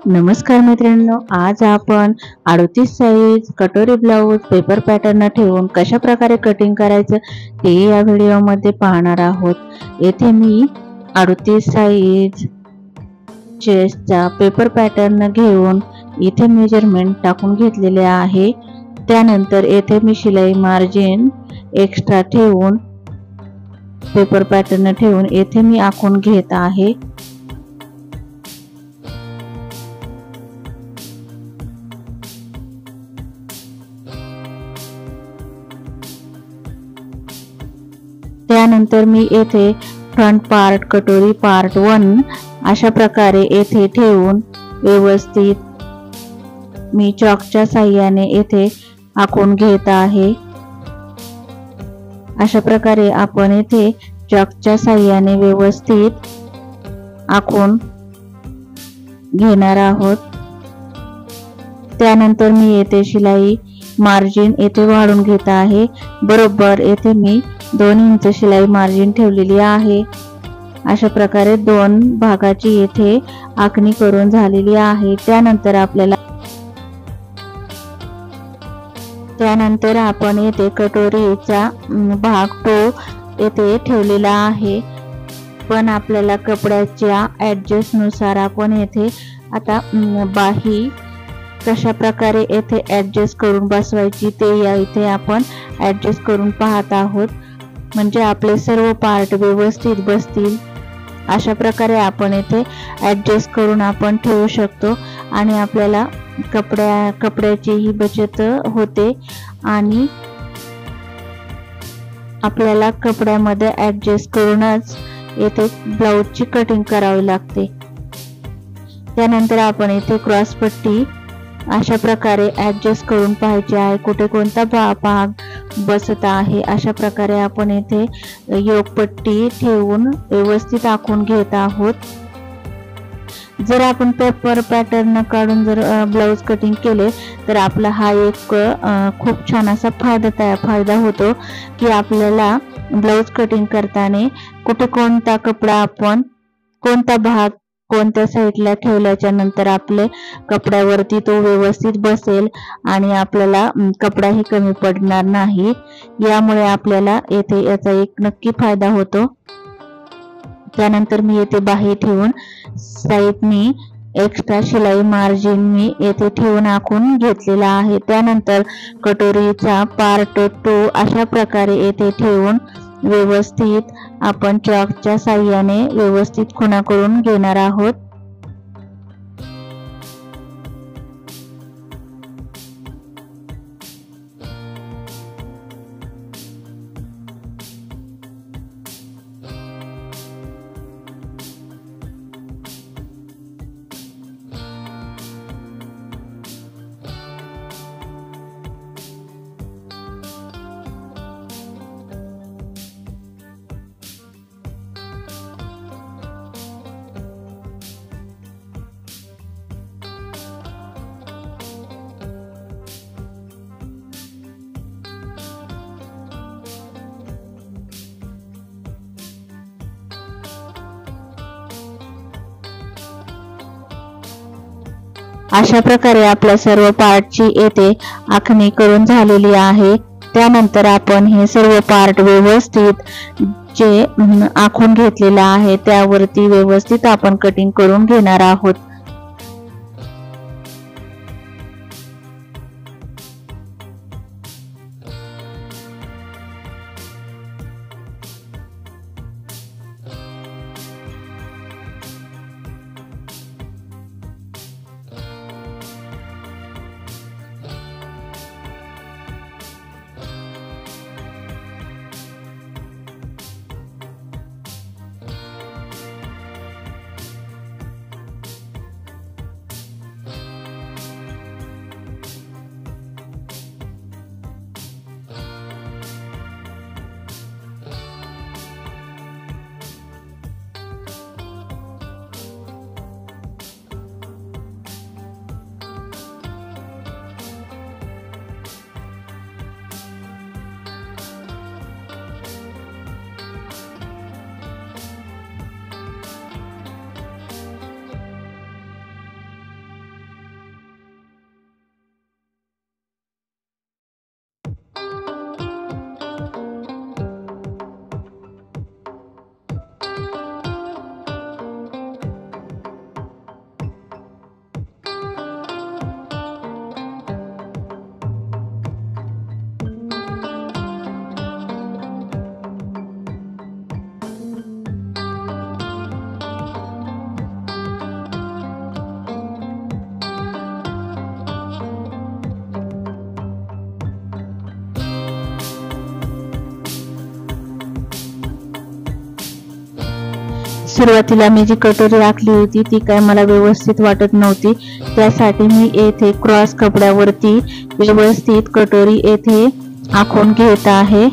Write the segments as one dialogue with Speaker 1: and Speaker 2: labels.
Speaker 1: नमस्कार मैत्रिणींनो, आज आपण 38 साइज कटोरी ब्लाउज पेपर पॅटर्न ठेवून कशा प्रकारे कटिंग करायचं ते या व्हिडिओमध्ये पाहणार आहोत। येथे मी 38 साइज चेस्टचा पेपर पॅटर्न घेऊन इथे मेजरमेंट टाकून घेतलेले आहे। त्यानंतर येथे मी शिलाई मार्जिन एक्स्ट्रा ठेवून पेपर पॅटर्न ठेवून येथे मी आखून घेत आहे। त्यानंतर मी येथे फ्रंट पार्ट कटोरी पार्ट 1 अशा प्रकारे येथे ठेवून व्यवस्थित मी चॉकच्या साहाय्याने येथे आखून घेत आहे। अशा प्रकारे आपण येथे चॉकच्या साहाय्याने व्यवस्थित आखून घेणार आहोत। त्यानंतर मी येथे शिलाई मार्जिन येथे वाढवून घेत आहे। बरोबर येथे मी 2 इंच शिलाई मार्जिन ठेवलेली आहे। अशा प्रकारे 2 भागाची येथे आखणी करून झालेली आहे। त्यानंतर आपण येथे कटोरीचा भाग तो येथे ठेवलेला आहे, पण आपल्याला कपड्याच्या ऍडजस्ट नुसार आपण येथे आता बाही कशा प्रकारे येथे ऍडजस्ट करून बसवायची ते या इथे आपण ऍडजस्ट करून पाहत आहोत, म्हणजे आपले सर्व पार्ट व्यवस्थित बसतील। अशा प्रकारे आपण येथे ऍडजस्ट करून आपण ठेवू शकतो आणि आपल्याला कपड्याची ही बचत होते आणि आपल्याला कपड्यामध्ये ऍडजस्ट करूनच येथे ब्लाउजची कटिंग करावी लागते। त्यानंतर आपण येथे क्रॉस पट्टी अशा प्रकारे ऍडजस्ट करून पाहायचे आहे, कुठे कोणता भाग बसत आहे। अशा प्रकारे आपण येथे योगपट्टी ठेवून व्यवस्थित आखून घेत आहोत। जर आपण पेपर पॅटर्न काढून जर ब्लाउज कटिंग केले तर आपला हा एक खूप छान असा फायदा होतो की आपल्याला ब्लाउज कटिंग करताना कुठे कोणता कपडा आपण कोणता भाग कोणत्या साईडला ठेवल्याच्या नंतर आपले कपड्यावरती तो व्यवस्थित बसेल आणि आपल्याला कपडाही कमी पडणार नाही। यामुळे आपल्याला येथे याचा एक नक्की फायदा होतो। त्यानंतर मी येथे बाही ठेवून साईडनी एक्स्ट्रा शिलाई मार्जिन मी येथे ठेवून आखून घेतलेला आहे। त्यानंतर कटोरीचा पार्ट 2 अशा प्रकारे येथे ठेवून व्यवस्थित आपण चॉकच्या साहाय्याने व्यवस्थित खुणा करून घेणार आहोत। अशा प्रकारे आपल्या सर्व पार्टची येथे आखणी करून झालेली आहे। त्यानंतर आपण हे सर्व पार्ट व्यवस्थित जे आखून घेतलेला आहे त्यावरती व्यवस्थित आपण कटिंग करून घेणार आहोत। सुरुवातीला मी जी कटोरी आखली होती ती काय मला व्यवस्थित वाटत नव्हती, त्यासाठी मी येथे क्रॉस कपड्यावरती व्यवस्थित कटोरी येथे आखून घेत आहे।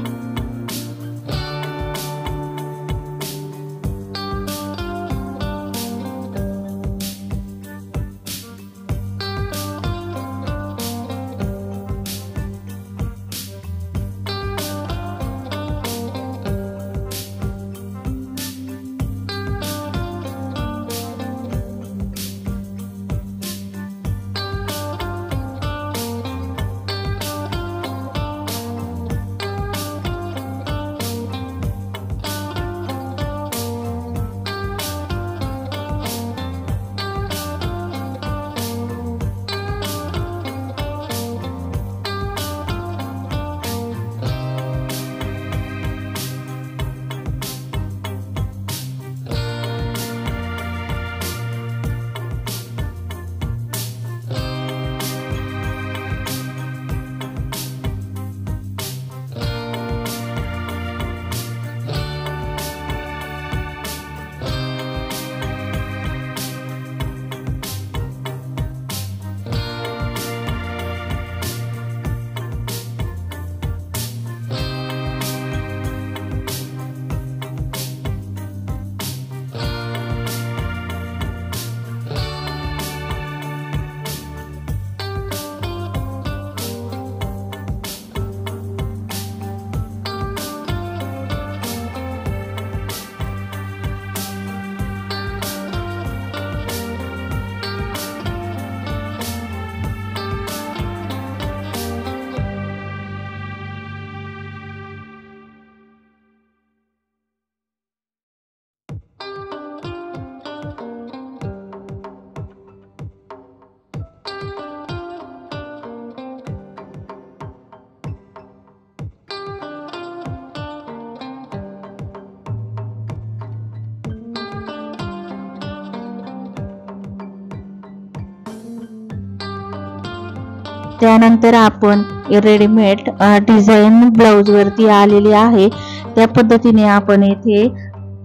Speaker 1: त्यानंतर आपण रेडीमेड डिझाईन ब्लाउज वरती आलेली आहे त्या पद्धतीने आपण येथे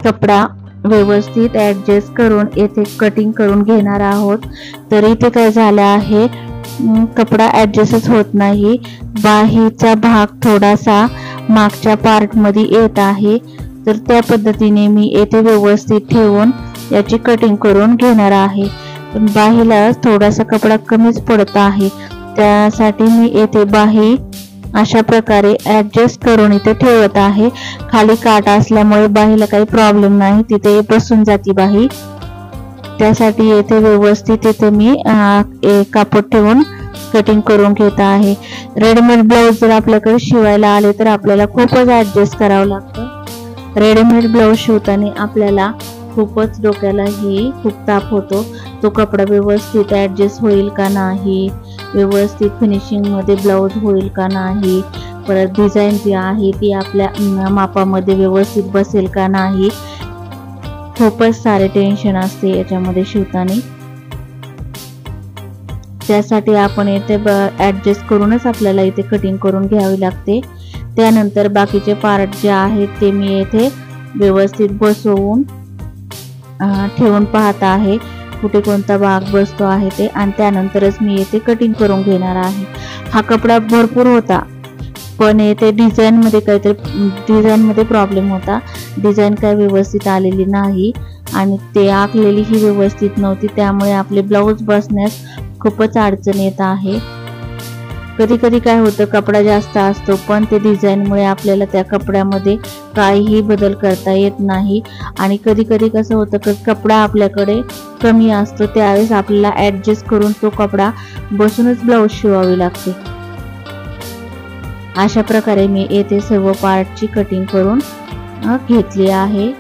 Speaker 1: कपडा व्यवस्थित ऍडजस्ट करून येथे कटिंग करून घेणार आहोत। तर इथे काय झालं आहे, कपडा ऍडजस्टच होत नाही, बाहीचा भाग थोडासा मागच्या पार्ट मध्ये येत आहे। तर त्या पद्धतीने मी येथे व्यवस्थित ठेवून याची कटिंग करून घेणार आहे। पण बाहीला थोडासा कपडा कमीच पडत आहे, त्यासाठी मी येथे बाही अशा प्रकारे ऍडजस्ट करून इथे ठेवत आहे। खाली काटा असल्यामुळे बाहीला काही प्रॉब्लेम नाही, तिथे बसून जाती बाही, त्यासाठी येथे व्यवस्थित इथे मी कापड ठेवून कटिंग करून घेत आहे। रेडीमेड ब्लाउज जर आपल्याकडे शिवायला आले तर आपल्याला खूपच ऍडजस्ट करावं लागतं। रेडीमेड ब्लाउज शिवताना आपल्याला खूपच डोक्यालाही खूप ताप होतो, तो कपडा व्यवस्थित ऍडजस्ट होईल का नाही, व्यवस्थित फिनिशिंग मध्ये ब्लाउज होईल का नाही, परत डिझाईन जी आहे ती आपल्या मापामध्ये व्यवस्थित बसेल का नाही, खूपच सारे टेन्शन असते याच्यामध्ये शिवताना। त्यासाठी आपण इथे ऍडजस्ट करूनच आपल्याला इथे कटिंग करून घ्यावी लागते। त्यानंतर बाकीचे पार्ट जे आहेत ते मी येथे व्यवस्थित बसवून ठेवून पाहत आहे कुठे कोणता भाग बसतो आहे ते, आणि त्यानंतरच मी येथे कटिंग करून घेणार आहे। हा कपडा भरपूर होता, पण येथे डिझाईन मध्ये प्रॉब्लेम होता, डिझाईन काय व्यवस्थित आलेली नाही आणि ते आखलेली ही व्यवस्थित नव्हती, त्यामुळे आपले ब्लाउज बसण्यास खूपच अडचण येत आहे। कधी कधी काय होतं, कपडा जास्त असतो पण ते डिझाईन मुळे आपल्याला त्या कपड्यामध्ये काहीही बदल करता येत नाही, आणि कधी कधी कसं होतं की कपडा आपल्याकडे कमी असतो, त्यावेळेस आपल्याला ऍडजस्ट करून तो कपडा बसूनच ब्लाउज शिवावी लागते। अशा प्रकारे मी येथे सर्व पार्टची कटिंग करून घेतली आहे।